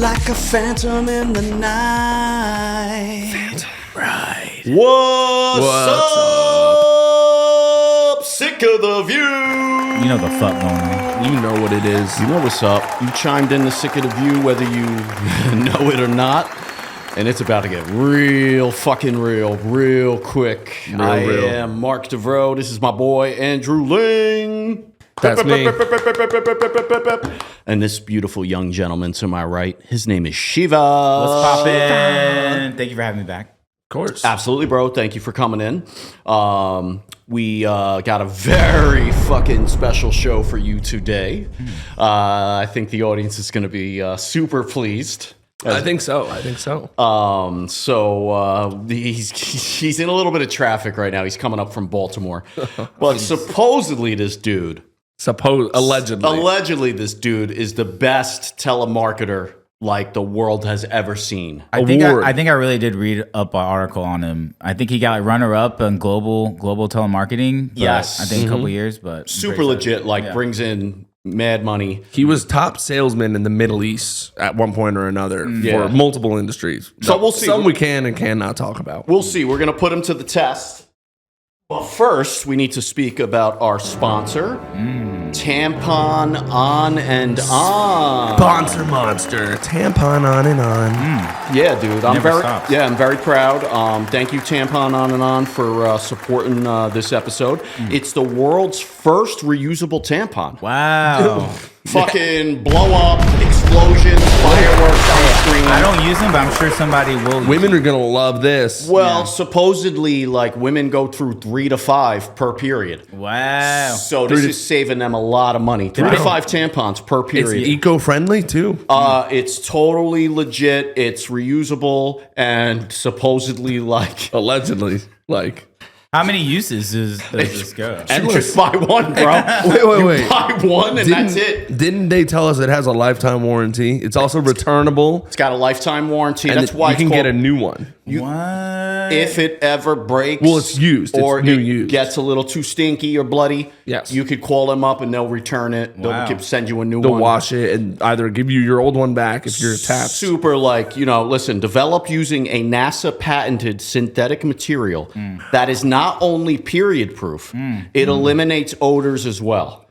like a phantom in the night. Phantom, right. What's up? Sick of the view. You know the fuck going on. You know what it is. You know what's up. You chimed in to Sick of the View, whether you know it or not. And it's about to get real fucking real quick. I am Mark DeVreaux. This is my boy, Andrew Ling. That's me. And this beautiful young gentleman to my right, his name is Shiva. What's poppin'? Thank you for having me back. Of course. Absolutely, bro. Thank you for coming in. We got a very fucking special show for you today. I think the audience is going to be super pleased. I think so. He's in a little bit of traffic right now. He's coming up from Baltimore. But supposedly this dude, allegedly this dude is the best telemarketer like the world has ever seen. I think I really did read up an article on him. I think he got like runner up in global telemarketing. Yes. I think a couple years, but Super legit, brings in mad money. He was top salesman in the Middle East at one point or another for multiple industries. So we'll see. Some we can and cannot talk about. We'll see. We're going to put him to the test. But first, we need to speak about our sponsor, Tampon On and On. Sponsor monster, tampon on and on. Yeah, dude. Never stops. I'm very proud. Thank you, Tampon On and On, for supporting this episode. It's the world's first reusable tampon. Wow. Fucking blow up, explosions, fireworks on the screen. I don't use them, but I'm sure somebody will. Women are gonna love this. Well, supposedly, like, women go through 3 to 5 per period. Wow. So this is saving them a lot of money. 3 to 5 tampons per It's period. eco-friendly too. It's totally legit. It's reusable and supposedly like Allegedly, like. How many uses does this go? you just buy one, bro. Wait. You buy one and that's it. Didn't they tell us it has a lifetime warranty? It's also returnable. It's got a lifetime warranty. And That's why you can get a new one. What? If it ever breaks, Well, it's used. It's or new it used. gets a little too stinky or bloody, Yes. you could call them up and they'll return it. Wow. They'll send you a new They'll one. wash it and either give you your old one back if you're attached. Super, listen, developed using a NASA patented synthetic material that is not only period proof, it eliminates odors as well.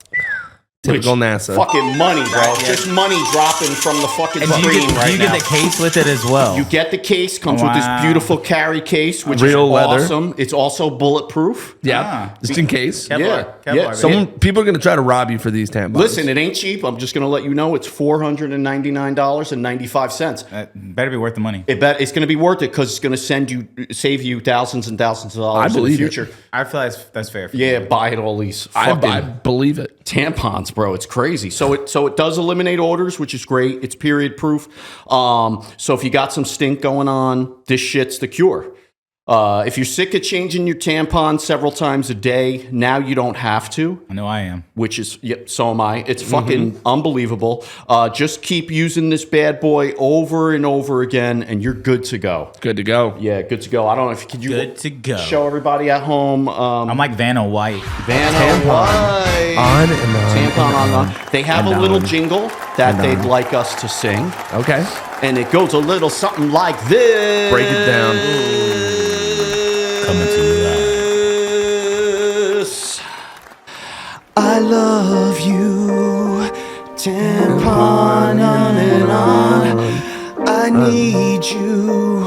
Typical NASA. Fucking money, bro. Just money dropping from the fucking And screen right do you now. get the case with it as well? You get the case, comes with this beautiful carry case, which Real is leather. awesome. It's also bulletproof. Yeah, just in case. Kevlar. Yeah. People are gonna try to rob you for these tampons. Listen, it ain't cheap. I'm just gonna let you know it's $499.95. Better be worth the money. It's gonna be worth it because it's gonna save you thousands and thousands of dollars in the believe it. future. I feel that's fair. For Yeah, buy it all these I fucking believe it. tampons, bro. It's crazy. So it does eliminate odors, which is great. It's period proof. So if you got some stink going on, this shit's the cure. If you're sick of changing your tampon several times a day, now you don't have to. I know I am. Which is, so am I. It's fucking unbelievable. Just keep using this bad boy over and over again, and you're good to go. Good to go. Yeah, good to go. I don't know if you Good to go. show everybody at home. I'm like Vanna White. Vanna White. On and on. Tampon on. They have a little jingle that they'd like us to sing, Okay. and it goes a little something like this. Break it down. Coming to you live. I love you, tampon on and on. I need you,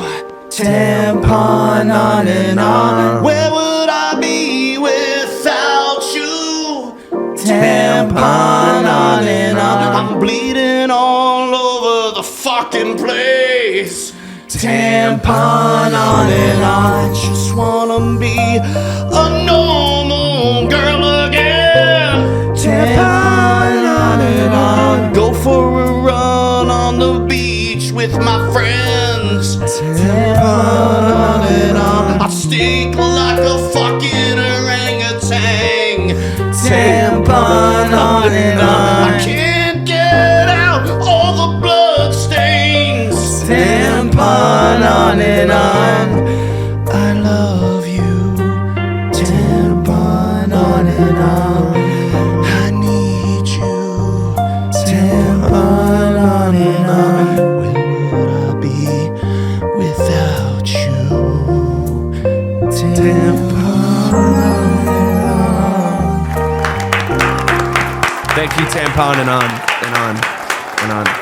tampon on and on. Where would I be without you? Tampon on and on. I'm bleeding all over the fucking place. Tampon on and on. I just wanna be a normal girl again. Tampon on and on. Go for a run on the beach with my friends. Tampon on and on. I stink like a fucking orangutan. Tampon on and on. I can't get out all the blood stains. Tampon on and on. I love you. Tampon on and on. I need you. Tampon on and on. When Thank you, tampon, and on.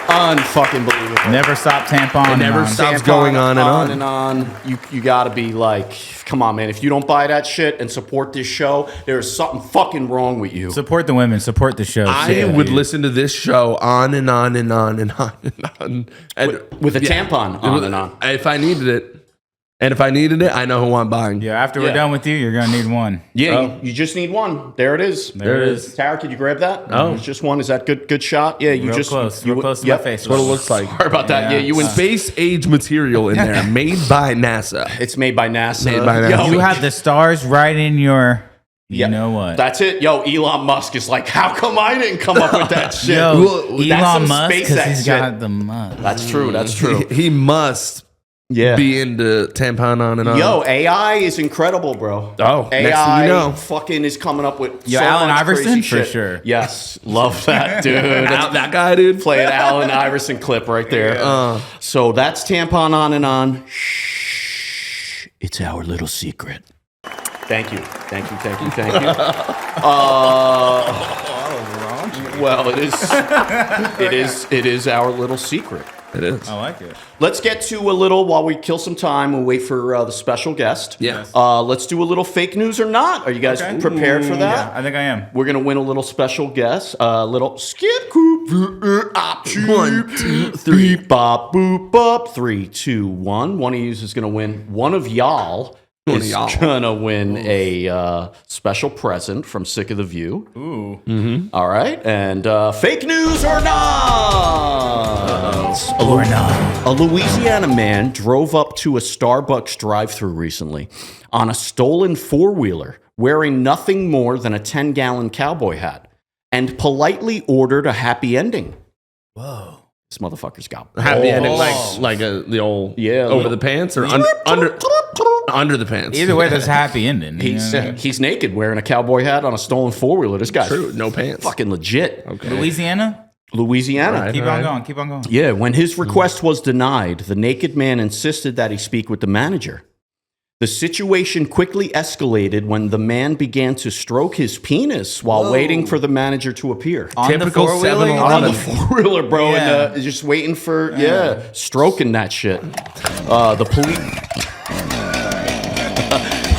Unfucking believable. Never stop tampon. It never and stops Tampon going on and on. and on. You got to be like, come on, man. If you don't buy that shit and support this show, there's something fucking wrong with you. Support the women. Support the show. I would listen to this show on and on and on and on and on. And, With a tampon on and on. If I needed it. And if I needed it, I know who I'm buying. Yeah, after we're Yeah. done with you, you're gonna need one. Yeah, you just need one. There it is. There it is. Tara, could you grab that? Oh. It's just one. Is that good shot? Yeah, you Real just close. you, Real close to yep. my face. That's what it looks like. Sorry about that. Yeah, you went. Space age material in there, made by NASA. It's made by NASA. Made by NASA. Yo, You have the stars right in your. You Yep. know what? That's it. Yo, Elon Musk is like, how come I didn't come up with that shit? Yo, That's some Elon Musk, because SpaceX he's shit. got the money. That's true. That's true. He must Yeah. be into tampon on and on. Yo, AI is incredible, bro. Oh, AI next thing you know. fucking is coming up with Yo, so Allen much Iverson? crazy For shit. sure. Yes, love that, dude. that guy, dude. Play an Allen Iverson clip right there. So that's tampon on and on. Shh, it's our little secret. Thank you. Well, it is our little secret. It is. I like it. Let's get to a little, while we kill some time, we'll wait for the special guest. Yes. Let's do a little fake news or not. Are you guys prepared for that? I think I am. We're going to win a little special guest, a little skip group. 1, 2, 3. Bop, boop, bop. 3, 2, 1. One of you is going to win. One of y'all is going to win a special present from Sick of the View. Ooh. Mm-hmm. All right. And fake news or not? Or not. A Louisiana man drove up to a Starbucks drive-thru recently on a stolen four-wheeler wearing nothing more than a 10-gallon cowboy hat and politely ordered a happy ending. Whoa. This motherfucker's got Happy ending, balls. like the old Yeah, over little- the pants or under the pants. Either way, there's a happy ending. you know what I mean? He's naked wearing a cowboy hat on a stolen four-wheeler. This guy's True, no pants. fucking legit. Okay. Louisiana? Louisiana. Right. Keep on going. Keep on going. Yeah, when his request was denied, the naked man insisted that he speak with the manager. The situation quickly escalated when the man began to stroke his penis while waiting for the manager to appear. On Typical the four-wheeler? 7-Eleven. On the four-wheeler, bro, Yeah. and just waiting for, stroking that shit. The police...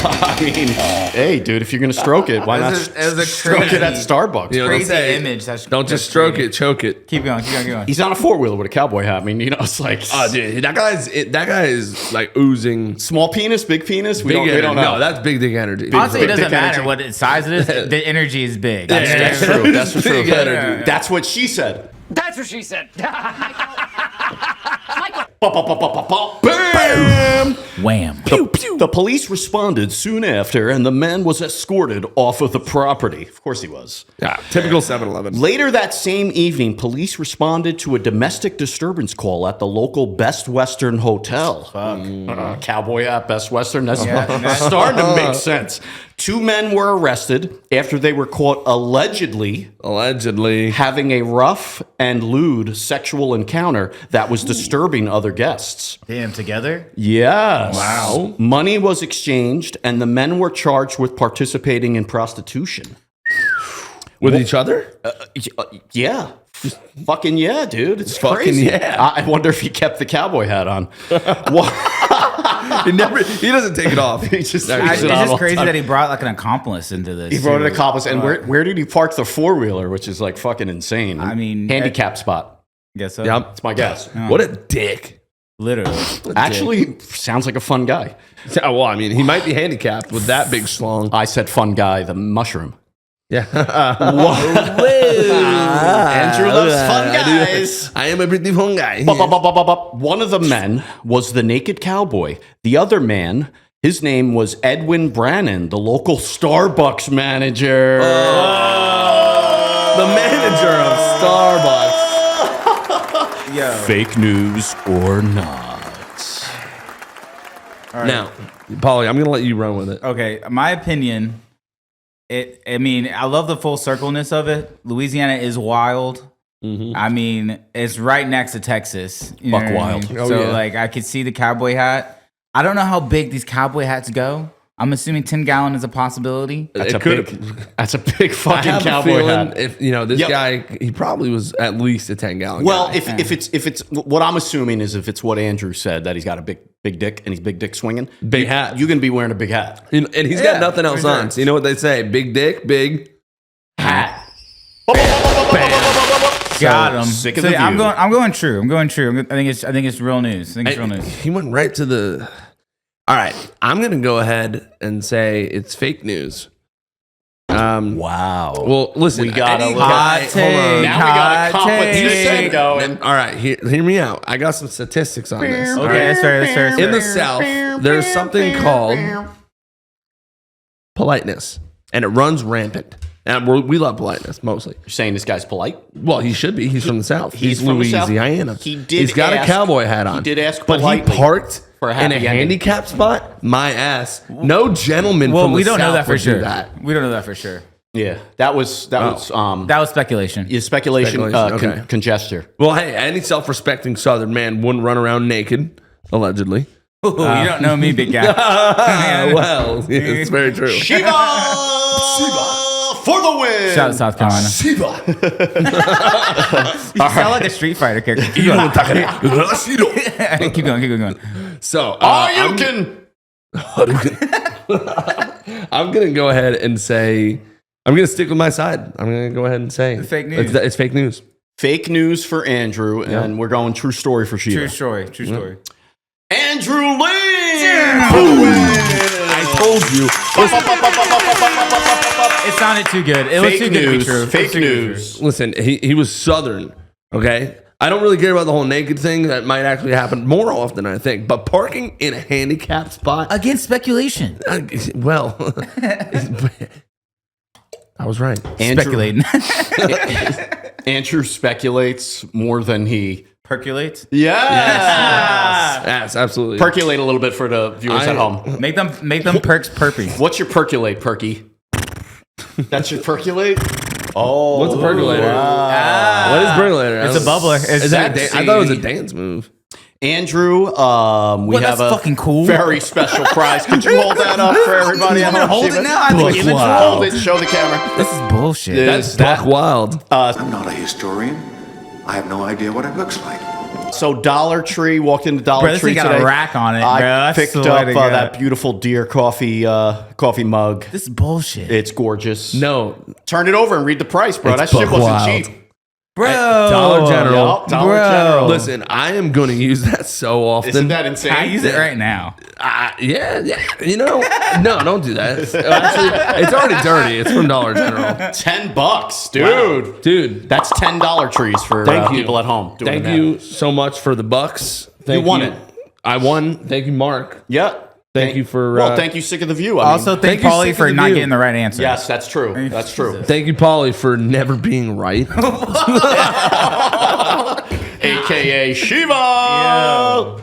I mean, hey, dude, if you're going to stroke it, why not It was a stroke it at crazy- Starbucks? You know, Crazy say, image. Don't just stroke it, choke it. Keep going. Keep going. He's on a four-wheeler with a cowboy hat. I mean, you know, it's like... Oh, dude, that guy is like oozing small penis, big penis? We big don't energy. know. No, that's big dick energy. Honestly, it Big doesn't dick matter energy. what size it is. The energy is big. That's true. That's for true. Big energy. That's what she said. That's what she said. Bam! Wham. The police responded soon after, and the man was escorted off of the property. Of course he was. Yeah, typical 7-Eleven. Later that same evening, police responded to a domestic disturbance call at the local Best Western Hotel. Cowboy hat, Best Western. That's starting to make sense. 2 men were arrested after they were caught allegedly having a rough and lewd sexual encounter that was disturbing other guests. Damn, together? Yes. Wow. Money was exchanged, and the men were charged with participating in prostitution. With each other? Yeah. Fucking yeah, dude. It's Fucking crazy. yeah. I wonder if he kept the cowboy hat on. He doesn't take it off. He just It's leaves it on just all crazy the time. that he brought like an accomplice into this. He brought an too. accomplice. And where did he park the four-wheeler, which is like fucking insane? I mean, handicap spot. Guess so. Yep. That's my guess. What a dick. Literally. Actually, sounds like a fun guy. Yeah, well, I mean, he might be handicapped with that big schlong. I said fun guy, the mushroom. Yeah. Andrew loves fun guys. I am a pretty fun guy. One of the men was the naked cowboy. The other man, his name was Edwin Brannon, the local Starbucks manager. The manager of Starbucks. Yo. Fake news or not? Now, Paulie, I'm going to let you run with it. Okay, my opinion. I mean, I love the full circleness of it. Louisiana is wild. I mean, it's right next to Texas. You know Buck what I wild. mean? Oh, So, yeah. like, I could see the cowboy hat. I don't know how big these cowboy hats go. I'm assuming 10-gallon is a possibility. That's a could- big I fucking have a cowboy feeling hat. if this Yep. guy, he probably was at least a 10-gallon. Well, guy. if it's what I'm assuming is if it's what Andrew said, that he's got a big dick and he's big dick swinging, Big hat. you're gonna be wearing a big hat. and he's got nothing else for sure. on. So you know what they say? Big dick, big. Hat. Got him. Sick of So, the I'm view. going true. I think it's real news. I think it's real news. He went right to the. All right, I'm gonna go ahead and say it's fake news. Wow. Well, listen, We got any a guy- hot hold on. take. Now we got a Hot competition take. going. All right, hear me out. I got some statistics on this. all Okay, right? that's fair. That's fair. That's In the fair. South, there's something called politeness, and it runs rampant. And we love politeness mostly. You're saying this guy's polite? Well, he should be. He's from the South. He's from the South? Louisiana. He's got a cowboy hat on. He did ask but he politely parked for a in happy a ending. handicap spot. My ass. No gentleman Well, from the we don't know South that for would do sure. that. We don't know that for sure. Yeah, that was That was speculation. yeah, speculation, Speculation, okay. conjecture. Well, hey, any self-respecting Southern man wouldn't run around naked, allegedly. Ooh, you don't know me, big guy. Well, it's very true. Shiva for the win. Shout out to South Carolina. Shiva. You sound like a Street Fighter character. Keep going. Keep going. So, All you can. I'm going to go ahead and say, I'm going to stick with my side. I'm going to go ahead and say Fake news. It's fake news. Fake news for Andrew, and we're going true story for Shiva. True story. Andrew Lee. I told you. It sounded too good. It was Fake too good to be news. true. Fake news. Listen, he was Southern, okay? I don't really care about the whole naked thing. That might actually happen more often, I think. But parking in a handicapped spot, Against speculation. well, I was right. Speculating. Andrew speculates more than he. Percolate. Yes, absolutely. Percolate a little bit for the viewers at home. Make them perks perpy. What's your percolate, Perky? That's your percolate? Oh. What's a percolator? Ah. What is percolator? It's a bubbler. Is that I thought it was a dance move. Andrew, we What, have that's a fucking cool. very special prize. Could you hold that up for everybody at home? Hold it Shiva? now. I think Even hold it. Show the camera. This is bullshit. This- Buck Wild. I'm not a historian. I have no idea what it looks like. So Dollar Tree, walked into Dollar Bro, this Tree thing got today. a rack on it, I bro. I picked swear up to God. that beautiful deer coffee mug. This is bullshit. It's gorgeous. No, Turn it over and read the price, bro. It's That shit buck wasn't wild. cheap. Bro. Dollar General. Yup, Dollar Bro. General. Listen, I am going to use that so often. Isn't that insane? I use it right now. Yeah. You know, no, don't do that. Actually, it's already dirty. It's from Dollar General. $10, dude. Dude, That's $10 trees for Thank you. people at home. doing thank that. you so much for the bucks. Thank won it. I won. Thank you, Mark. Yeah. Thank you for, Well, thank you, Sick of the View. I Also, mean, thank thank you, Paulie Sick for of the not View. getting the right answer. yes, that's true. That's true. Thank you, Paulie, for never being right. AKA Shiva.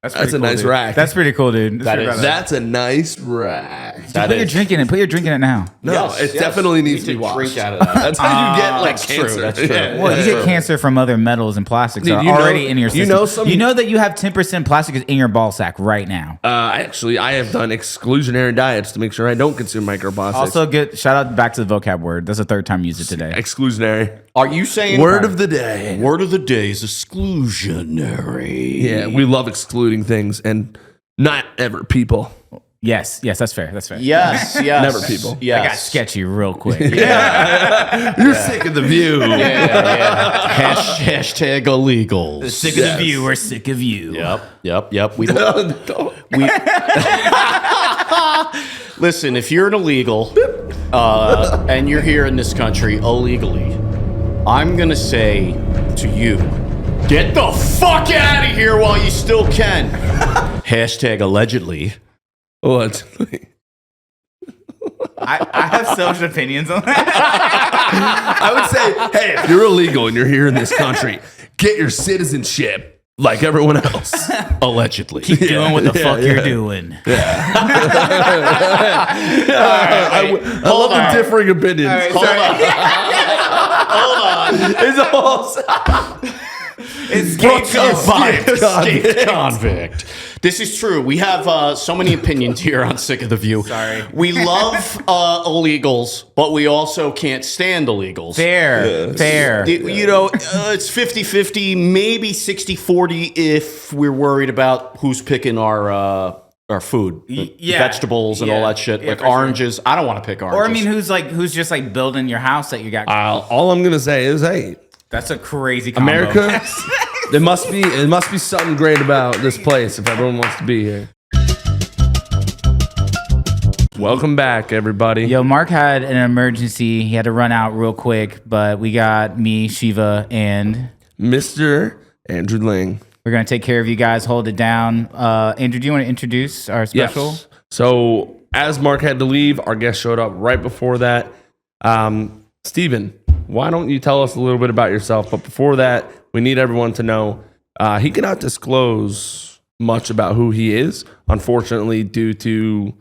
That's a nice dude. rack. That's pretty cool, dude. That is- That's a nice rack. That Put your is- drink in it. Put your drink in it now. No, Yes, it yes. definitely needs You to be need washed. drink out of that. That's how you get like That's true, cancer. that's true. Yeah. Well, you That's get true. cancer from other metals and plastics Dude, that you are know- already in your you system. know some- You know that you have 10% plastic in your ball sack right now. Actually, I have done exclusionary diets to make sure I don't consume microplastics. Also, good shout out back to the vocab word. That's the third time you used it today. exclusionary. Are you saying Word of the day. Word of the day is exclusionary. Yeah, we love excluding things and not ever people. Yes, that's fair. That's fair. Yes, yes. Never people. Yes. I got sketchy real quick. You're sick of the view. Yeah. Hashtag illegal. Sick of the view. We're sick of you. Yep. We listen, if you're an illegal and you're here in this country illegally, I'm going to say to you, get the fuck out of here while you still can. Hashtag allegedly. What? I have so much opinions on that. I would say, hey, if you're illegal and you're here in this country, get your citizenship like everyone else. Allegedly. Keep doing what the fuck yeah. you're doing. I love the differing opinions. Hold on. It's all Escaped convict. This is true. We have so many opinions here on Sick of the View. Sorry. We love illegals, but we also can't stand illegals. Fair. It's 50-50, maybe 60-40 if we're worried about who's picking our food, vegetables and all that shit, like oranges. Sure. I don't want to pick oranges. Or I mean, who's just like building your house that you got? All I'm gonna say is, hey, that's a crazy combo. America. There must be something great about this place if everyone wants to be here. Welcome back, everybody. Yo, Mark had an emergency. He had to run out real quick, but we got me, Shiva, and Mr. Andrew Ling. We're going to take care of you guys. Hold it down. Andrew, do you want to introduce our special? Yes. So, as Mark had to leave, our guest showed up right before that. Steven, why don't you tell us a little bit about yourself? But before that, we need everyone to know he cannot disclose much about who he is, unfortunately, due to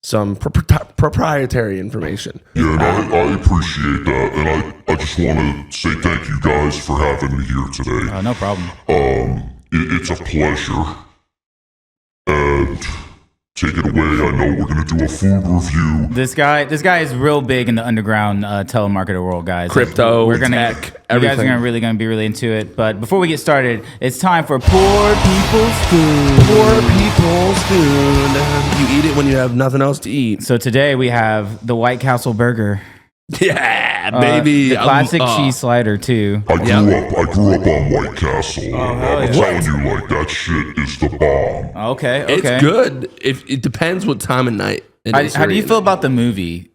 some proprietary information. Yeah, and I appreciate that, and I just want to say thank you guys for having me here today. Oh, no problem. It's a pleasure, and take it away. I know we're going to do a food review. This guy is real big in the underground telemarketer world, guys. Crypto, we're gonna, tech, everything. You guys are gonna be really into it. But before we get started, it's time for Poor People's Food. Poor People's Food. You eat it when you have nothing else to eat. So today we have the White Castle burger. Yeah, baby. The classic cheese slider too. I grew up on White Castle. I'm telling you, like, that shit is the bomb. Okay. It's good. It depends what time of night. How do you feel about the movie?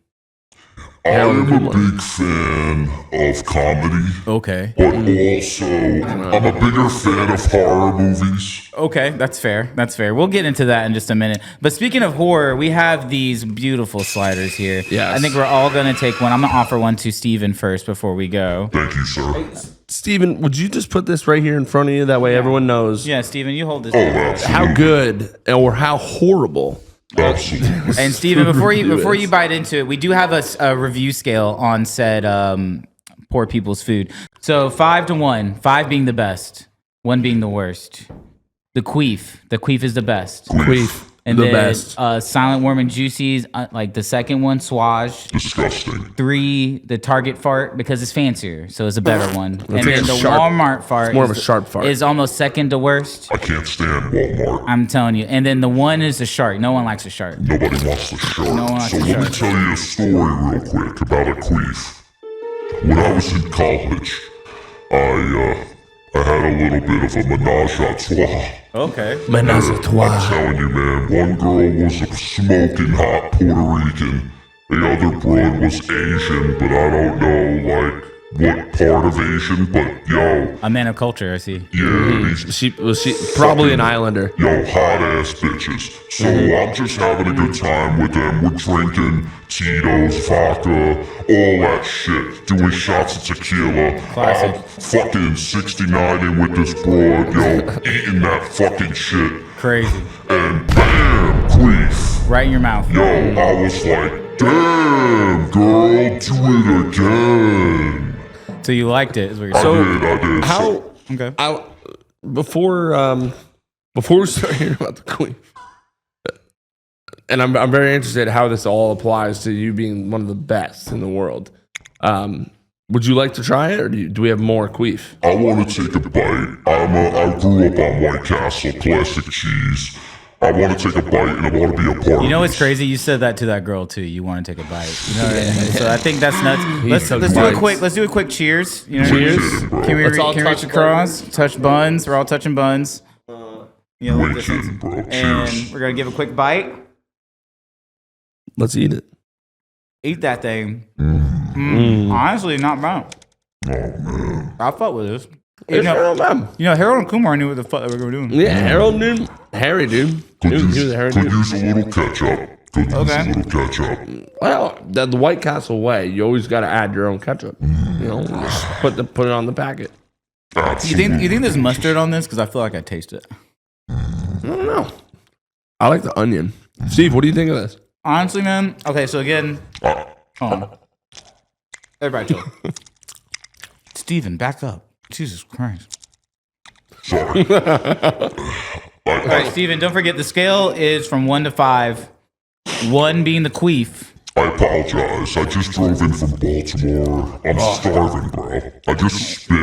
I'm a big fan of comedy. Okay. But also, I'm a bigger fan of horror movies. Okay, that's fair. We'll get into that in just a minute. But speaking of horror, we have these beautiful sliders here. Yes. I think we're all going to take one. I'm going to offer one to Steven first before we go. Thank you, sir. Steven, would you just put this right here in front of you? That way everyone knows. Yeah, Steven, you hold this. Absolutely. How good or how horrible. Absolutely. And Steven, before you bite into it, we do have a review scale on said Poor People's Food. So 5 to 1, 5 being the best, 1 being the worst. The queef is the best. Queef. And the then best. Silent Warm and Juicy's, like the second one, Swage. Disgusting. 3, the Target fart, because it's fancier, so it's a better one. And like then a the sharp- Walmart fart It's more of a sharp fart. is almost second to worst. I can't stand Walmart. I'm telling you. And then the one is the shark. No one likes a shark. Nobody wants the shark. No one wants So the let me shark. tell you a story real quick about a queef. When I was in college, I had a little bit of a menage a trois. Okay. Menage a trois. I'm telling you, man, one girl was a smoking hot Puerto Rican. The other broad was Asian, but I don't know, like, what part of Asian, but yo. A man of culture, I see. Yeah, these She probably an islander. yo, hot ass bitches. So I'm just having a good time with them. We're drinking Tito's, vodka, all that shit. Doing shots of tequila. Classic. I'm fucking 69ing with this broad, yo, eating that fucking shit. Crazy. And bam, queef. Right in your mouth. Yo, I was like, damn, girl, do it again. So you liked it, is what you're I saying. did. How? Okay. Before we start hearing about the queen, and I'm very interested how this all applies to you being one of the best in the world. Would you like to try it, or do we have more queef? I want to take a bite. I grew up on White Castle, classic cheese. I want to take a bite, and I want to be a part of You know what's this. crazy? You said that to that girl too. You want to take a bite. You know what I mean? So I think that's nuts. took Let's bites. do a quick cheers. You know? Cheers. Can we Let's all can we reach touch across? Touch buns. We're all touching buns. You know, like Way this cheers, one. bro. And Cheers. we're gonna give a quick bite. Let's eat it. Eat that thing. Honestly, not bad. Oh, man. I fuck with this. It's Harold Lamb. Harold and Kumar knew what the fuck they were doing. Yeah, Harold knew. Harry, dude. He was a Harry Could dude. use a little ketchup. Could use Okay. a little ketchup. Well, the White Castle way, you always got to add your own ketchup. You know, just put it on the packet. You think there's mustard on this? Because I feel like I taste it. I don't know. I like the onion. Steve, what do you think of this? Honestly, man. Okay, so again, everybody chill. Steven, back up. Jesus Christ. Sorry. All right, Steven, don't forget the scale is from 1 to 5. 1 being the queef. I apologize. I just drove in from Baltimore. I'm starving, bro. I just spit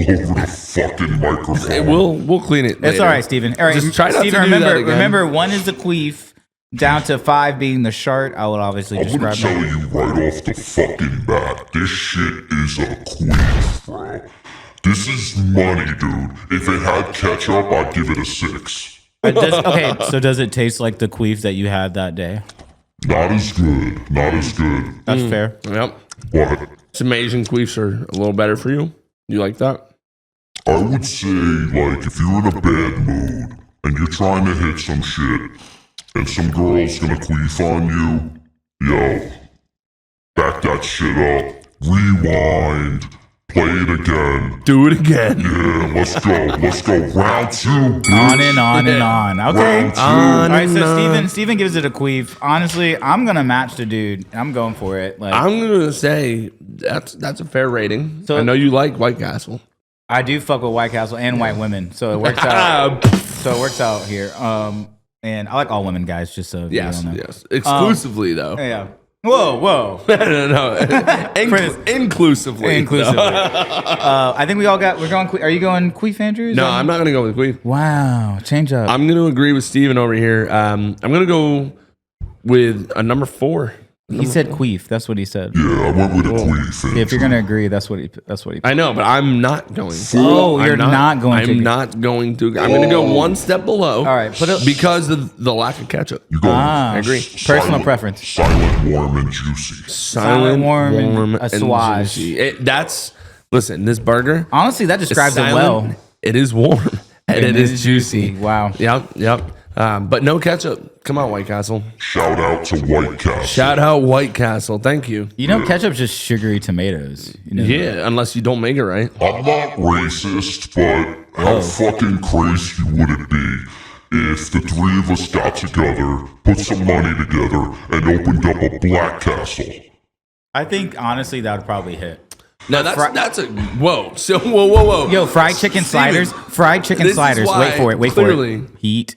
all over the fucking microphone. We'll clean it. It's later. all right, Steven. All right, Just try not Steven, to do remember, that again. remember 1 is the queef, down to 5 being the shart. I would obviously I'm gonna describe tell that. you right off the fucking bat, this shit is a queef, bro. This is money, dude. If it had ketchup, I'd give it a 6. Okay, so does it taste like the queef that you had that day? Not as good. Not as good. That's fair. Yep. But Some Asian queefs are a little better for you. You like that? I would say, like, if you're in a bad mood and you're trying to hit some shit and some girl's gonna queef on you, yo, back that shit up. Rewind. Play it again. Do it again. Yeah, let's go. Let's go. Round 2. Bitch. On and on and on. Okay. Round 2. All right, so Steven gives it a queef. Honestly, I'm gonna match the dude. I'm going for it. Like, I'm gonna say that's a fair rating. So- I know you like White Castle. I do fuck with White Castle and white women, so it works out. So it works out here. And I like all women, guys. Just so Yes, you all know. yes. Exclusively though. Yeah. Whoa. no. Inclusively. Inclusively. though. I think we're going. Are you going queef, Andrew? No, I'm not gonna go with Queef. Wow. Change up. I'm gonna agree with Steven over here. I'm gonna go with a number 4. He said queef. That's what he said. Yeah, I went with a queef. If you're gonna agree, that's what he. I know, but I'm not going to. Oh, you're not going to. I'm not going to. I'm going to go one step below. All right, put it because of the lack of ketchup. You're going I agree. Personal preference. Silent, warm, and juicy. Silent, warm, and and assuage. juicy. Listen, this burger. Honestly, that is describes it silent, well. It is warm and it is juicy. Wow. Yep. But no ketchup. Come on, White Castle. Shout out to White Castle. Shout out White Castle. Thank you. You know, ketchup's just sugary tomatoes. You know? Yeah, unless you don't make it right. I'm not racist, but how fucking crazy would it be if the 3 of us got together, put some money together, and opened up a Black Castle? I think honestly that would probably hit. No, that's a whoa. So whoa. Yo, fried chicken Steven, sliders. Fried chicken this is sliders. why, Wait clearly, for it. Heat.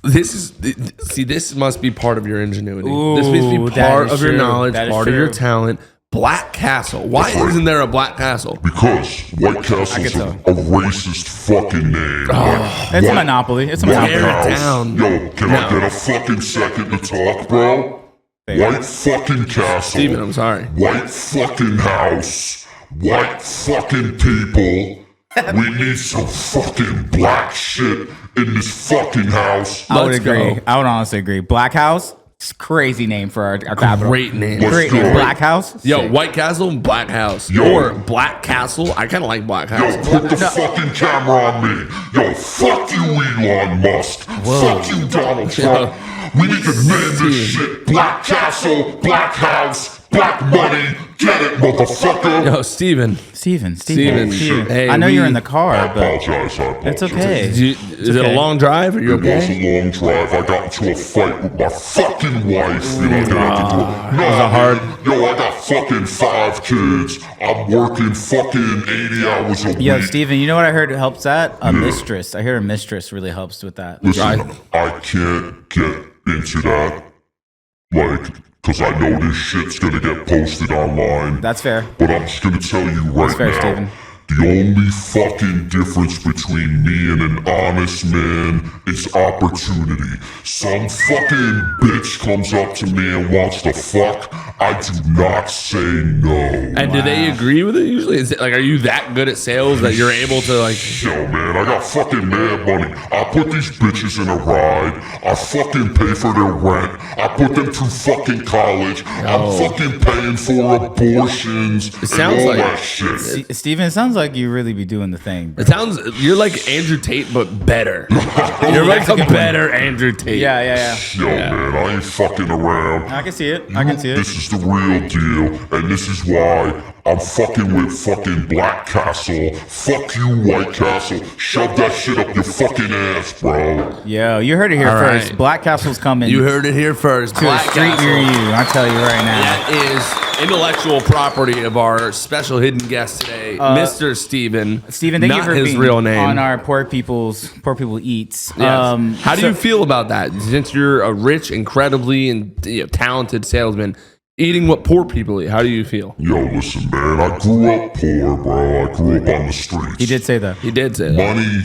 This must be part of your ingenuity. Ooh, this must be that part is of your true. knowledge, That is part of your true. talent. Black Castle. Why isn't there a Black Castle? Because White Castle's tell. a racist fucking name. It's a monopoly. It's a White monopoly. Tear it House. down. Yo, can I get a fucking second to talk, bro? White fucking Castle. Steven, I'm sorry. White fucking house. White fucking people. We need some fucking black shit in this fucking house. I would Let's agree. go. I would honestly agree. Black House. It's a crazy name for our capital. Great name. Let's Great go. name. Black House. Yo, Sick. White Castle, Black House. Yo. Or Black Castle. I kind of like Black Yo, House. put the fucking camera on me. Yo, fuck you, Elon Musk. Fuck you, Donald Trump. We need to name this shit Black Castle, Black House, Black Money. Get it, motherfucker. Yo, Steven. Steven. Hey, I know you're in the I car, but apologize. it's okay. Is it a long drive? Are you It was okay? a long drive. I got into a fight with my fucking wife. You know, Yo, I got fucking 5 kids. I'm working fucking 80 hours a week. Yo, Steven, you know what I heard helps that? A mistress. I hear a mistress really helps with that. Listen, I can't get into that. Like, because I know this shit's gonna get posted online. That's fair. But I'm just gonna tell you right That's fair, now. Steven. The only fucking difference between me and an honest man is opportunity. Some fucking bitch comes up to me and wants to fuck. I do not say no. And do they agree with it usually? Is it like, are you that good at sales that you're able to like? Yo, man, I got fucking mad money. I put these bitches in a ride. I fucking pay for their rent. I put them through fucking college. I'm fucking paying for abortions. It sounds and all like- that shit. Steven, it sounds like you really be doing the thing. It sounds you're like Andrew Tate, but better. You're like a better Andrew Tate. Yeah. Yo, man, I ain't fucking around. I can see it. I can see it. This is the real deal, and this is why I'm fucking with fucking Black Castle. Fuck you, White Castle. Shove that shit up your fucking ass, bro. Yo, you heard it here All first. right. Black Castle's coming You heard it here first. to a street near you. I'll tell you right now. That is intellectual property of our special hidden guest today, Mr. Steven. Steven, thank you not for his being real name. on our Poor People Eats. Yes. How do so- you feel about that? Since you're a rich, incredibly talented salesman, eating what poor people eat, how do you feel? Yo, listen, man. I grew up poor, bro. I grew up on the streets. He did say that. He did say that. Money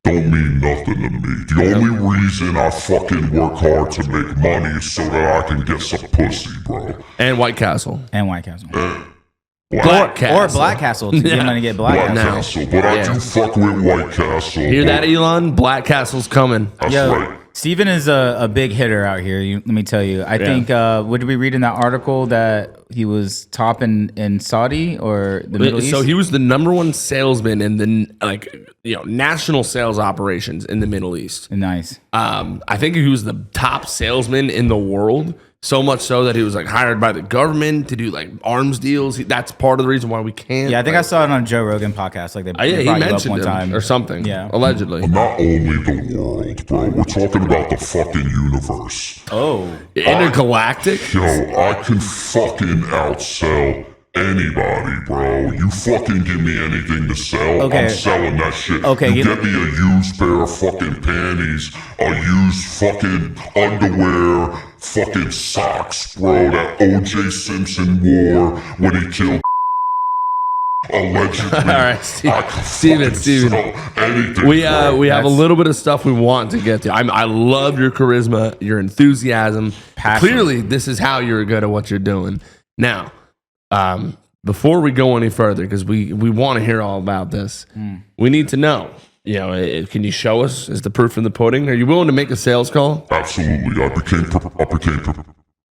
don't mean nothing to me. The only reason I fucking work hard to make money is so that I can get some pussy, bro. And White Castle. And White Castle. Black Castle. Or Black Castle to get money to get Black Black Castle. Castle, but I Yeah. do fuck with White Castle. Hear that, Elon? Black Castle's coming. That's Yo, right. Steven is a big hitter out here. Let me tell you. I think, what did we read in that article that he was top in Saudi or the Middle East? So he was the number one salesman in the national sales operations in the Middle East. Nice. I think he was the top salesman in the world. So much so that he was like hired by the government to do like arms deals. That's part of the reason why we can't. Yeah, I think I saw it on a Joe Rogan podcast. Like they Yeah, he brought you up mentioned one him time or something. Yeah. Allegedly. Not only the world, bro. We're talking about the fucking universe. Oh, Intergalactic. Yo, I can fucking outsell anybody, bro. You fucking give me anything to sell, Okay. I'm selling that shit. Okay, you you- get me a used pair of fucking panties, a used fucking underwear, fucking socks, bro, that O.J. Simpson wore when he killed allegedly. All right, I can Steven. fucking sell anything, We bro. we have a That's- little bit of stuff we want to get to. I love your charisma, your enthusiasm. Passion. Clearly, this is how you're good at what you're doing. Now, before we go any further, because we want to hear all about this, we need to know. You know, can you show us? Is the proof in the pudding? Are you willing to make a sales call? Absolutely.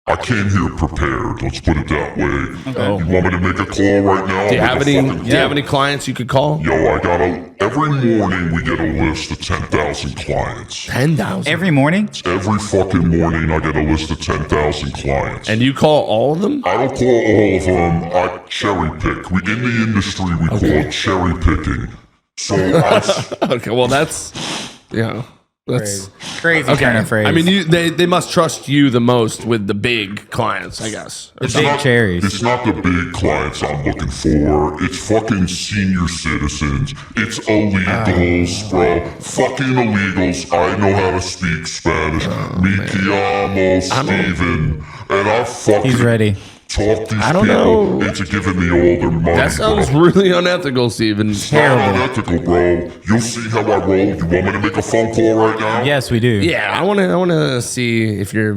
I came here prepared. Let's put it that way. Oh. You want me to make a call right now? Do you have Make a any? fucking- Do you have any clients you could call? Yo, every morning we get a list of 10,000 clients. 10,000. every morning. Every fucking morning I get a list of 10,000 clients. And you call all of them? I don't call all of them. I cherry pick. In the industry, we call it cherry picking. So Okay, well that's that's Crazy turn of phrase. I mean, they must trust you the most with the big clients, I guess. Or the big cherries. It's not the big clients I'm looking for. It's fucking senior citizens. It's illegals, bro. Fucking illegals. I know how to speak Spanish. Mi llamo Steven. And I fucking He's ready. talk these I don't people know. into giving me all their money, That sounds bro. really unethical, Steven. It's not unethical, bro. You'll see how I roll. You want me to make a phone call right now? Yes, we do. Yeah, I want to see if you're.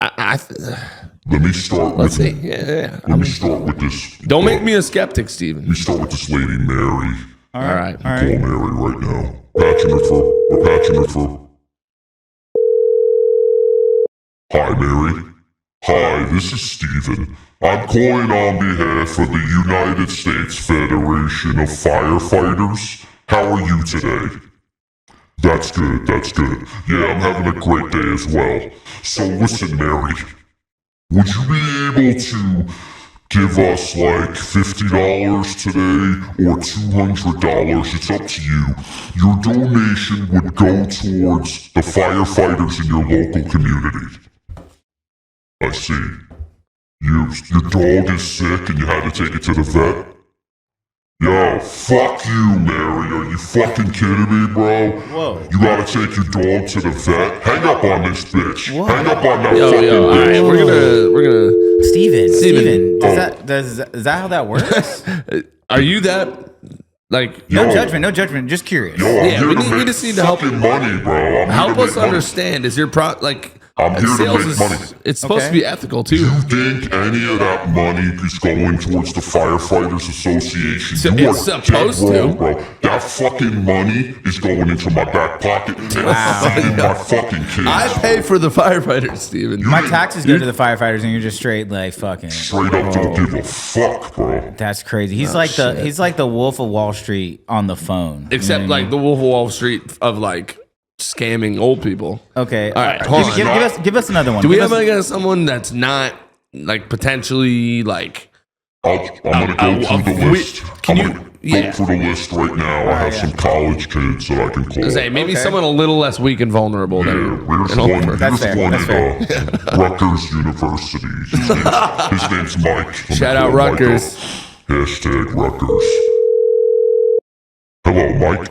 Let me start Let's with. see. Yeah. Let me start with this. Don't make me a skeptic, Steven. Let me start with this lady, Mary. All right. All Call right. Mary right now. Patching her through. We're patching her through. Hi, Mary. Hi, this is Steven. I'm calling on behalf of the United States Federation of Firefighters. How are you today? That's good, that's good. Yeah, I'm having a great day as well. So listen, Mary. Would you be able to give us like $50 today or $200? It's up to you. Your donation would go towards the firefighters in your local community. I see. Your dog is sick and you had to take it to the vet? Yo, fuck you, Mary. Are you fucking kidding me, bro? Whoa. You gotta take your dog to the vet? Hang up on this bitch. Hang up on that Yo, fucking yo. All right, bitch. we're gonna. Steven. Is that how that works? Are you that like? No Yo. judgment. No judgment. Just curious. Yo, I'm Yeah, here we to need- we make just need to help- fucking money, bro. I'm here Help to us make money. understand. Is your I'm here to sales make money. It's supposed to be ethical too. You think any of that money is going towards the Firefighters Association? So You it's are dead supposed to. wrong, bro. That fucking money is going into my back pocket and feeding my fucking kids. I pay for the firefighters, Steven. My taxes go to the firefighters, and you're just straight like fucking. Straight up don't give a fuck, bro. That's crazy. He's like the Wolf of Wall Street on the phone. Except like the Wolf of Wall Street of like scamming old people. Okay. All right, hold on. Give us another one. Do we Give have us- like someone that's not like potentially like I'm gonna go through the list. Can I'm you- gonna yeah. go through the list right now. I have some college kids that I can call. Say maybe Okay. someone a little less weak and vulnerable Yeah, than here's an one. older. That's Here's fair, one that's at Rutgers University. His name's Mike. Let me Shout call out Mike up. Rutgers. Hashtag Rutgers. Hello, Mike.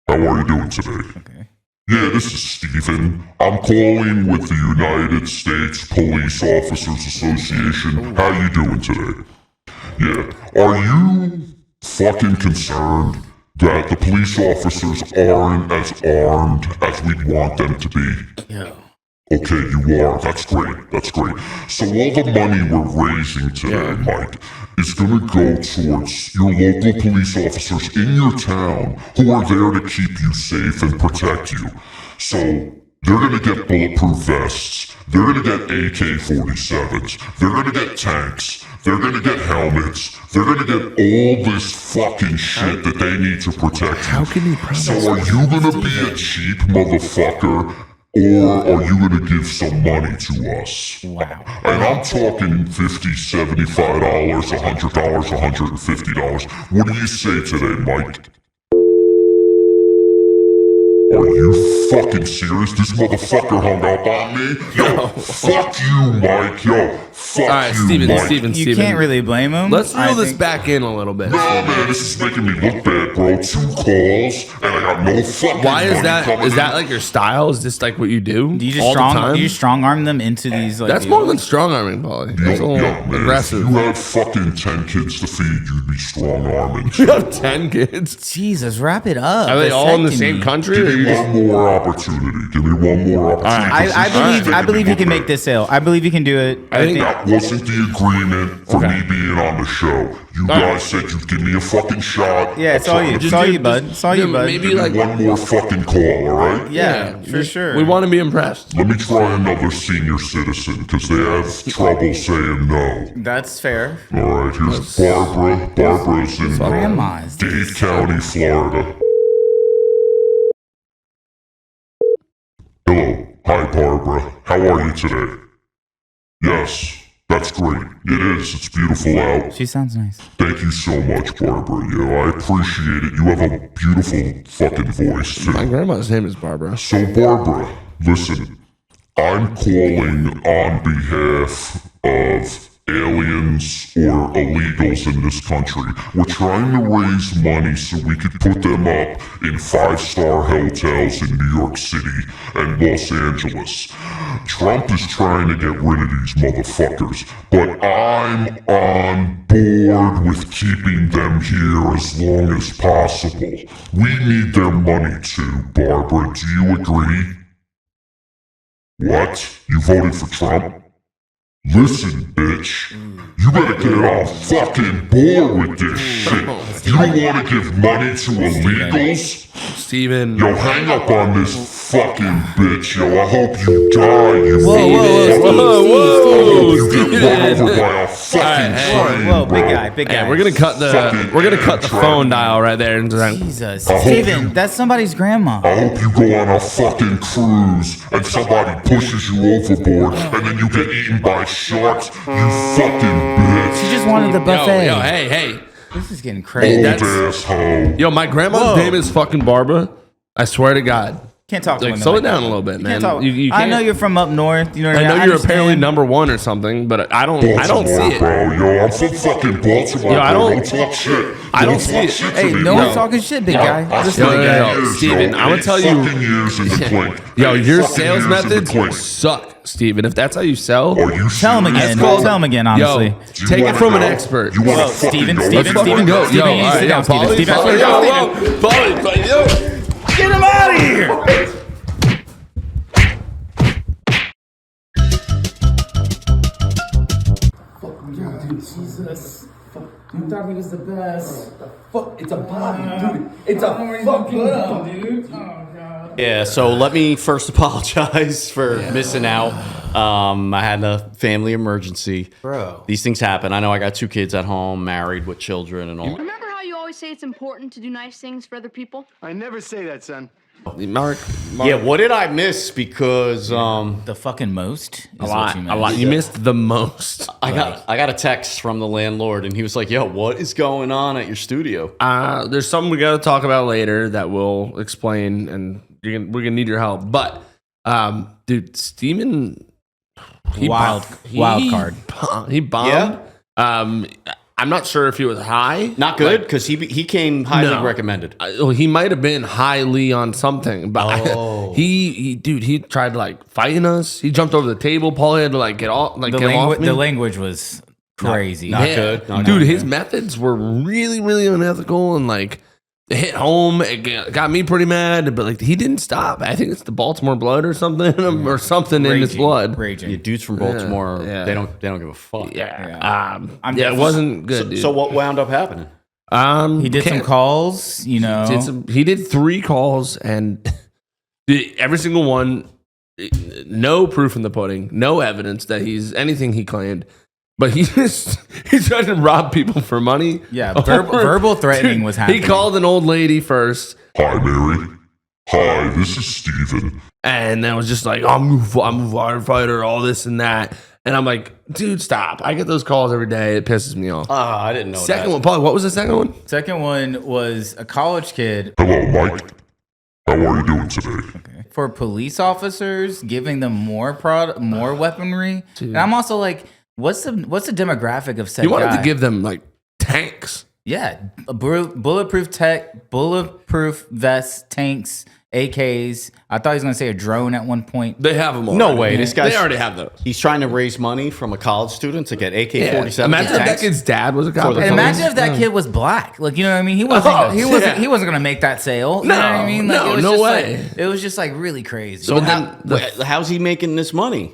How are you doing today? Okay. Yeah, this is Stephen. I'm calling with the United States Police Officers Association. How you doing today? Yeah. Are you fucking concerned that the police officers aren't as armed as we'd want them to be? Yeah. Okay, you are. That's great. That's great. So all the money we're raising today, Mike, is going to go towards your local police officers in your town who are there to keep you safe and protect you. So they're going to get bulletproof vests. They're going to get AK-47s. They're going to get tanks. They're going to get helmets. They're going to get all this fucking shit that they need to protect you. How can you promise? So are you going to be a cheap motherfucker? Or are you going to give some money to us? Wow. And I'm talking $50, $75, $100, $150. What do you say today, Mike? Are you fucking serious? This motherfucker hung up on me? Yo, fuck you, Mike. Yo, fuck All right, you, Steven, Mike. Steven, You Steven. can't really blame him. Let's I reel this think- back in a little bit. No, man, this is making me look bad, bro. 2 calls, and I got no fucking Why is money that? coming Is that in. like your style? Is this like what you do? Do you just all the strong? time? Do you strong arm them into these? Like, That's more than strong arming, Polly. That's a Yo, little man, aggressive. if you had fucking 10 kids to feed, you'd be strong arming. You have 10 kids. Jesus, wrap it up. Are they all in the Vasectomy. same country? Or Give you me just one more opportunity. Give me one more opportunity. I believe you can make this sale. I believe you can do it. I think- That wasn't the agreement for me being on the show. You guys said you'd give me a fucking shot. Yeah, it's all you. It's all you, bud. It's all you, bud. maybe Give like me one more fucking call, alright? Yeah, for sure. we want to be impressed. Let me try another senior citizen, because they have trouble saying no. That's fair. Alright, here's Barbara. Barbara's in Grandma's. Dade County, Florida. Hello. Hi, Barbara. How are you today? Yes, that's great. It is. It's beautiful out. She sounds nice. Thank you so much, Barbara. You know, I appreciate it. You have a beautiful fucking voice, too. My grandma's name is Barbara. So, Barbara, listen. I'm calling on behalf of aliens or illegals in this country. We're trying to raise money so we could put them up in 5-star hotels in New York City and Los Angeles. Trump is trying to get rid of these motherfuckers, but I'm on board with keeping them here as long as possible. We need their money too, Barbara. Do you agree? What? You voted for Trump? Listen, bitch. You better get on fucking board with this shit. You don't want to give money to illegals? Steven. Yo, hang up on this fucking bitch, yo. I hope you die, you Whoa, whoa, You get Steven. run over by a fucking train, Whoa, bro. big guy, big guy. Hey, we're gonna cut the Fucking phone dial right there. And then, Jesus, hope Steven, you- that's somebody's grandma. I hope you go on a fucking cruise and somebody pushes you overboard and then you get eaten by sharks, you fucking bitch. She just wanted the buffet. yo, hey. This is getting Old crazy. asshole. Yo, my grandma's Whoa. name is fucking Barbara. I swear to God. Can't talk to Like, women slow like it down that. a little bit, You man. can't talk. You I can't- know you're from up north. You know what I I mean? know you're apparently understand. number one or something, but I don't Baltimore, see it. bro. Yo, I'm from fucking Baltimore. Yo, I bro. don't- talk shit. I don't Don't see talk it. shit to Hey, me, no bro. one's talking shit, big guy. I Just Yo, spent yo, yo, years, Steven, yo, I'ma 8 tell you- fucking years in the clink. Yo, 8 your fucking sales years in the methods clink. suck, Steven. If that's how you sell, Are you Tell him serious, again. bro? Tell him again, honestly. yo, Do you take it wanna from an go? expert. You want Whoa, to fucking Steven, go? Steven, Let's fucking Steven, go. Steven, Yo, you need to all sit right, down, yo, Steven. Polly, Steven, Polly, Steven, yo, Steven. Polly, yo. Get him out of here! Jesus. You thought he was the best. Fuck, it's a body, dude. It's a fucking dude. Oh, God. Yeah, so let me first apologize for missing out. I had a family emergency. Bro. These things happen. I know I got 2 kids at home, married with children and all. Remember how you always say it's important to do nice things for other people? I never say that, son. Mark. Yeah, what did I miss? Because The fucking most is A lot. what you A lot. meant. You missed the most. I got a text from the landlord, and he was like, "Yo, what is going on at your studio?" There's something we got to talk about later that we'll explain, and we're gonna need your help. But, dude, Steven, Wild card. He bombed. I'm not sure if he was high. Not good, because he came highly recommended. He might have been highly on something, but he tried to like fighting us. He jumped over the table. Paul had to like get off, like The, get off me. the language was crazy. Not good. Not Dude, good. his methods were really, really unethical and like it hit home. It got me pretty mad, but like he didn't stop. I think it's the Baltimore blood or something, or something in his blood. Raging. Yeah, dudes from Baltimore, Yeah. they don't give a fuck. Yeah, I'm it wasn't good. So, dude. so what wound up happening? He did some calls, you know. He did 3 calls and every single one, no proof in the pudding, no evidence that he's anything he claimed. But he's trying to rob people for money. Yeah, verbal threatening was happening. He called an old lady first. Hi, Mary. Hi, this is Steven. And then was just like, I'm a firefighter, all this and that. And I'm like, dude, stop. I get those calls every day. It pisses me off. I didn't know Second that. one, Paul, what was the second one? Second one was a college kid Hello, Mike. How are you doing today? for police officers, giving them more weaponry. And I'm also like, what's the demographic of said He wanted guy? to give them like tanks. Yeah, bulletproof tech, bulletproof vests, tanks, AKs. I thought he was going to say a drone at one point. They have them all. No way. This guy's They already have those. He's trying to raise money from a college student to get AK-47. Imagine if that tanks. kid's dad was a cop. the And police. imagine if that kid was black. Like, you know what I mean? He wasn't going to make that sale. You know what I mean? Like, no, it was no just way. Like, it was just like really crazy. So how's he making this money?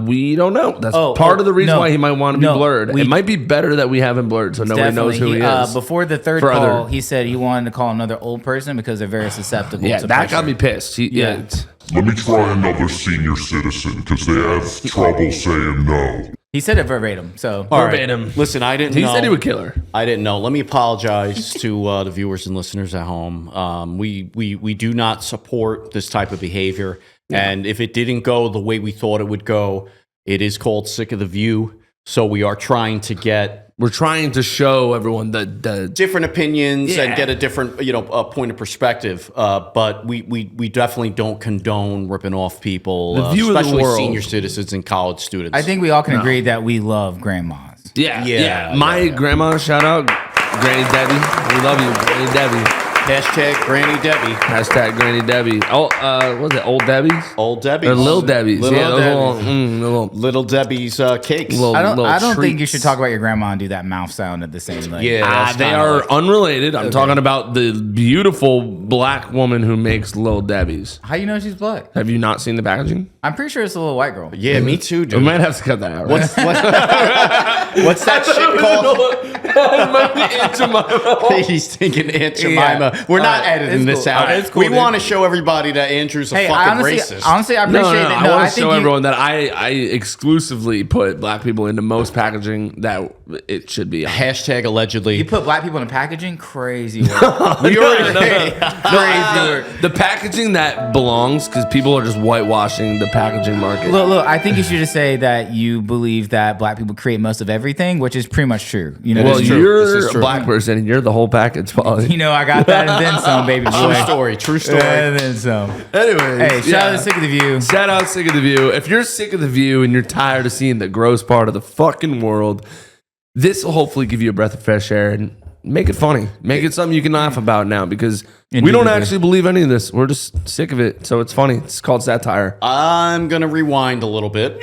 We don't know. That's Oh, part of the reason no. why he might want to be No, blurred. we- It might be better that we have him blurred so nobody knows who he is. Before the third For call, other- he said he wanted to call another old person because they're very susceptible Yeah, to that pressure. got me pissed. Yeah. Let me try another senior citizen, because they have trouble saying no. He said it verbatim. So All right. Verbatim. Listen, I didn't He know. said he would kill her. I didn't know. Let me apologize to the viewers and listeners at home. We do not support this type of behavior. And if it didn't go the way we thought it would go, it is called Sick of the View. So we are trying to get We're trying to show everyone the different opinions Yeah. and get a different, point of perspective. But we definitely don't condone ripping off people, The view of the especially world. senior senior citizens and college students. I think we all can agree that we love grandmas. yeah. My grandma, shout out Granny Debbie. We love you, Granny Debbie. Hashtag Granny Debbie. Hashtag Granny Debbie. Oh, what was it? Old Debbie's? Old Debbie. Or Lil Debbie's. Little Yeah, those Debbie's. little Little Debbie's cakes. Little- I don't think you treats. should talk about your grandma and do that mouth sound at the same time. Yeah. that's They kinda are like- unrelated. I'm talking about the beautiful black woman who makes Lil Debbie's. How you know she's black? Have you not seen the packaging? I'm pretty sure it's a little white girl. Yeah, me too, We dude. might have to cut that out. What's that shit called? He's thinking Aunt Jemima. Yeah. We're not All right, editing it's this cool. out. All right, it's cool, We dude. want to show everybody that Andrew's a Hey, fucking racist. honestly, I No, appreciate it. I No, want I to think show you, everyone that I exclusively put black people into most packaging that it should be on. Hashtag allegedly. you put black people in packaging. Crazy work. We already Crazy work. The packaging that belongs, because people are just whitewashing the packaging market. Look, I think you should just say that you believe that black people create most of everything, which is pretty much true. You know, Well, is true. you're This is a true. black person and you're the whole package, Paulie. you know, I got that and then some, baby boy. True story. True story. And then some. Anyways, Hey, shout out to Sick of the View. Shout out Sick of the View. If you're sick of the view and you're tired of seeing the gross part of the fucking world, this will hopefully give you a breath of fresh air and make it funny. Make it something you can laugh about now, because we don't Indubitably. actually believe any of this. We're just sick of it. So it's funny. It's called satire. I'm going to rewind a little bit.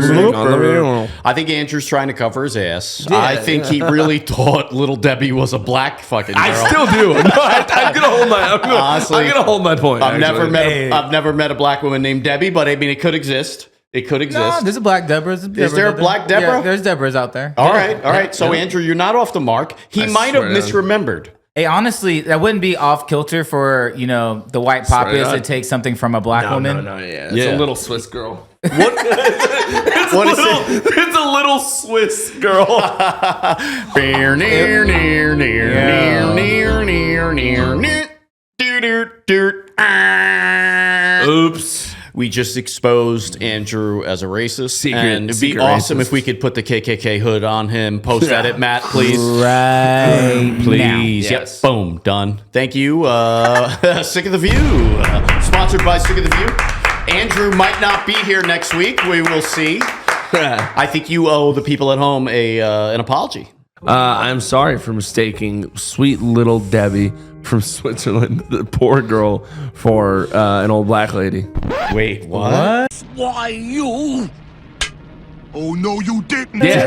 I think Andrew's trying to cover his ass. I think he really thought Little Debbie was a black fucking girl. I still do. No, I'm gonna hold my. Honestly, I'm gonna hold my point. I've never actually. I've never met a black woman named Debbie, but I mean, it could exist. It could exist. No, there's a black Deborah. Is there a black Deborah? Yeah, there's Deborahs out there. All right. So, Andrew, you're not off the mark. He might have swear to God. misremembered. Hey, honestly, that wouldn't be off kilter for, the white populace God. to take something from a black woman. Yeah. It's Yeah. a little Swiss girl. What is it? It's a little Swiss girl. Near, near, near, near, near, near, near, near, near. Oops. We just exposed Andrew as a racist. And it'd be secret awesome racist. if we could put the KKK hood on him. Post edit, Matt, please. Right. Please. Yes. Yep. Boom. Done. Thank you. Sick of the View. Sponsored by Sick of the View. Andrew might not be here next week. We will see. I think you owe the people at home an apology. I'm sorry for mistaking sweet little Debbie from Switzerland, the poor girl, for an old black lady. Wait, what? Why you? Oh no, you didn't. Yeah,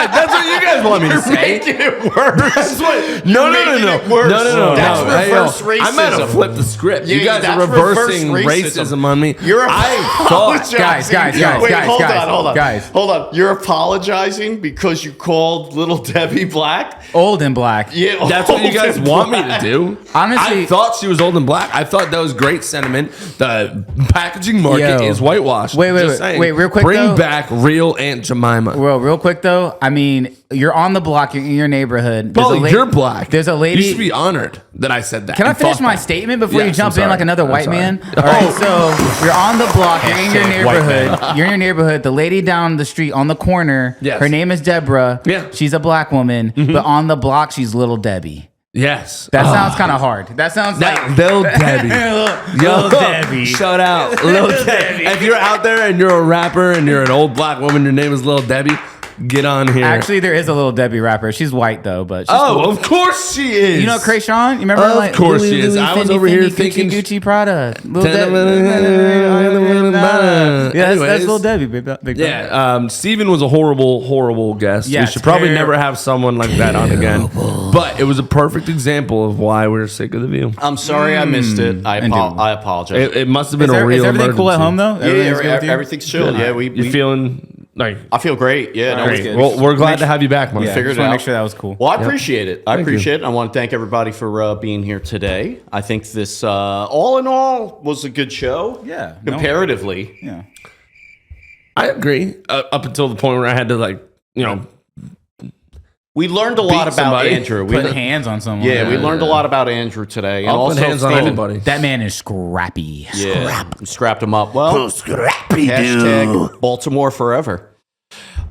that's what you guys want me to say. Making it worse. That's what. No. That's reverse racism. I might have flipped the script. Yeah, you guys are that's reversing reverse racism on me. You're I thought. Guys, Wait, hold guys, on. guys. Hold on. You're apologizing because you called little Debbie black? Old and black. Yeah, That's what you guys want me to do. Honestly- I thought she was old and black. I thought that was great sentiment. The packaging market Yo. is whitewashed. Wait, Just saying. real quick, Bring though. back real Aunt Jemima. Well, real quick though, I mean, you're on the block, you're in your neighborhood. There's Well, a you're black. There's a lady. You should be honored that I said that. Can I and finish thought my that. statement before you Yes, jump I'm in like sorry. another I'm white sorry. man? All right, so you're on the block, you're in your Hashtag white neighborhood. You're in your neighborhood. The lady down the street on the corner, Yes. her name is Deborah. Yeah. She's a black woman, but on the block, she's little Debbie. Yes. That sounds kind of hard. That sounds That like Lil Debbie. Little Debbie. Shout out. Lil Debbie. If you're out there and you're a rapper and you're an old black woman, your name is Lil Debbie, get on here. Actually, there is a little Debbie rapper. She's white though, but she's oh, cool. of course she is. You know Krayshawn? You remember? Of course she is. I was over here thinking- Gucci Prada. Lil Anyways. that's Lil Debbie. Big brother. Yeah, Steven was a horrible guest. Yeah, we should probably terrible. never have someone like that on again. But it was a perfect example of why we're sick of the view. I'm sorry I missed it. I apologize. It must have been Is a real everything cool at emergency. home though? Everything's good with you? Everything's chill. Yeah, You feeling like I feel great. Yeah, no, great? it's good. Well, we're glad to have you back, man. Yeah, Figured just it want to out. make sure that was cool. Well, I appreciate it. I Thank appreciate it. I want to thank everybody for being here today. I think this, all in all, was a good show. Yeah, no. Comparatively. Yeah. I agree. Up until the point where I had to We learned a lot Beat about somebody. Andrew. We, Put hands on someone. yeah, we learned a lot about Andrew today. And I'll put also hands on Steven. anybody. That man is scrappy. Yeah, scrapped him up. Well, hashtag Baltimore forever.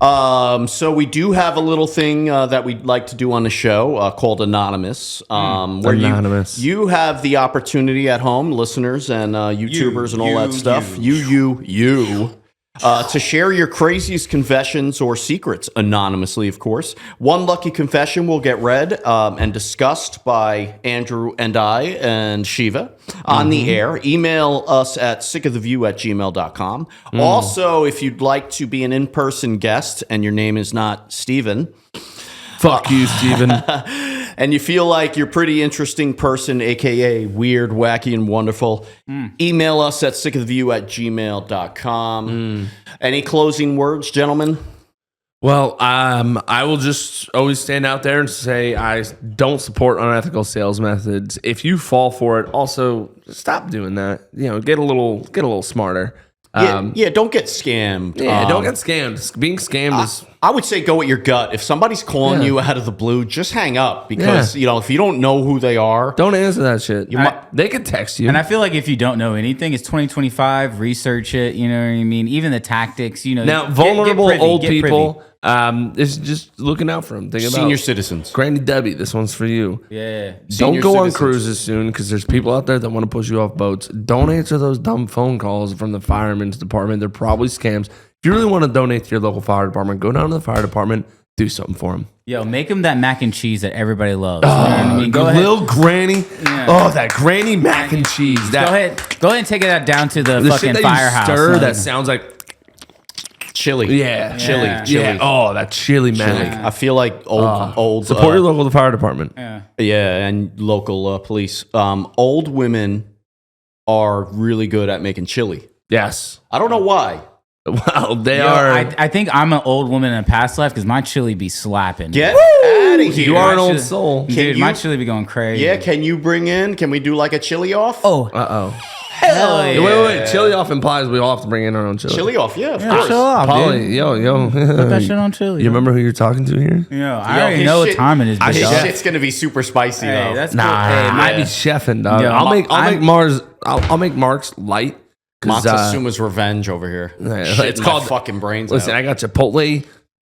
So we do have a little thing that we'd like to do on the show called Anonymous. Where Anonymous. You have the opportunity at home, listeners and YouTubers and all that stuff. You. To share your craziest confessions or secrets anonymously, of course. One lucky confession will get read and discussed by Andrew and I and Shiva on the air. Email us at sickoftheview@gmail.com. Also, if you'd like to be an in-person guest and your name is not Steven, Fuck you, Steven. and you feel like you're a pretty interesting person, aka weird, wacky, and wonderful, email us at sickoftheview@gmail.com. Any closing words, gentlemen? Well, I will just always stand out there and say I don't support unethical sales methods. If you fall for it, also stop doing that. Get a little smarter. Yeah, don't get scammed. Don't get scammed. Being scammed is I would say go with your gut. If somebody's calling you out of the blue, just hang up because if you don't know who they are, don't answer that shit. might- They could text you. And I feel like if you don't know anything, it's 2025. Research it. You know what I mean? Even the tactics. now, get vulnerable privy, old get privy. people. Is just looking out for them. Think senior about citizens. Granny Debbie. This one's for you. Yeah. Senior Don't go on citizens. cruises soon because there's people out there that want to push you off boats. Don't answer those dumb phone calls from the fireman's department. They're probably scams. If you really want to donate to your local fire department, go down to the fire department, do something for them. Yo, make them that mac and cheese that everybody loves. You know what I mean? Go ahead. Little granny. Yeah. Oh, that granny mac and cheese. That, Go ahead and take it down to the the fucking shit that firehouse. you stir Like, that sounds like Chili. yeah, Chili. Yeah. Chili. yeah. Oh, that chili mac. I feel like old Support your local fire department. yeah, and local police. Old women are really good at making chili. Yes. I don't know why. Well, they Yo, are. I think I'm an old woman in a past life because my chili be slapping. Get out of here. you are an My old chili- soul. Dude, you- my chili be going crazy. Yeah, can you bring in? Can we do like a chili off? Oh, Uh oh. Hell yeah. Wait. Chili off implies we all have to bring in our own chili. Chili off, yeah, of Yeah, course. chill off, Polly, dude. yo. Put that shit on chili. You remember who you're talking to here? Yeah, I Yo, already his know what shit- time it is. His Big dog. shit's gonna be super spicy Hey, though. that's Nah, cool. Hey, it might my- be chefing, dog. Yo, I'll make I'm- Mars. I'll make Mark's light. 'Cause, Montezuma's revenge over here. yeah, Shitting it's my called- fucking brains. Listen, out. I got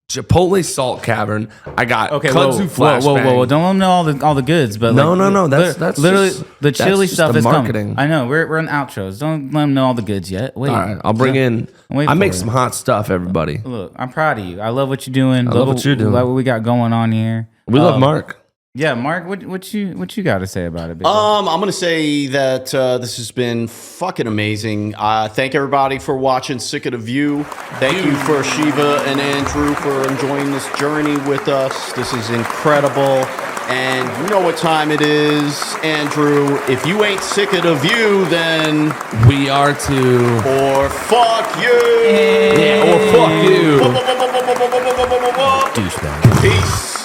Chipotle salt cavern. I got Okay, kudzu whoa. flashbang. Don't let them know all the goods, but No, like, no. That's literally just- the that's chili just stuff the is marketing. coming. I know we're in outros. Don't let them know all the goods yet. Wait, All right, I'll bring in. Wait I for make it. some hot stuff, everybody. Look, I'm proud of you. I love what you're doing. I love what you're doing. Love what we got going on here. We love Mark. Yeah, Mark, what you got to say about it? Big I'm gonna say that this has been fucking amazing. Thank everybody for watching Sick of the View. Thank you for Shiva and Andrew for enjoying this journey with us. This is incredible. And you know what time it is, Andrew. If you ain't sick of the view, then We are too. or fuck you. Yeah, or fuck you. douchebag. Peace.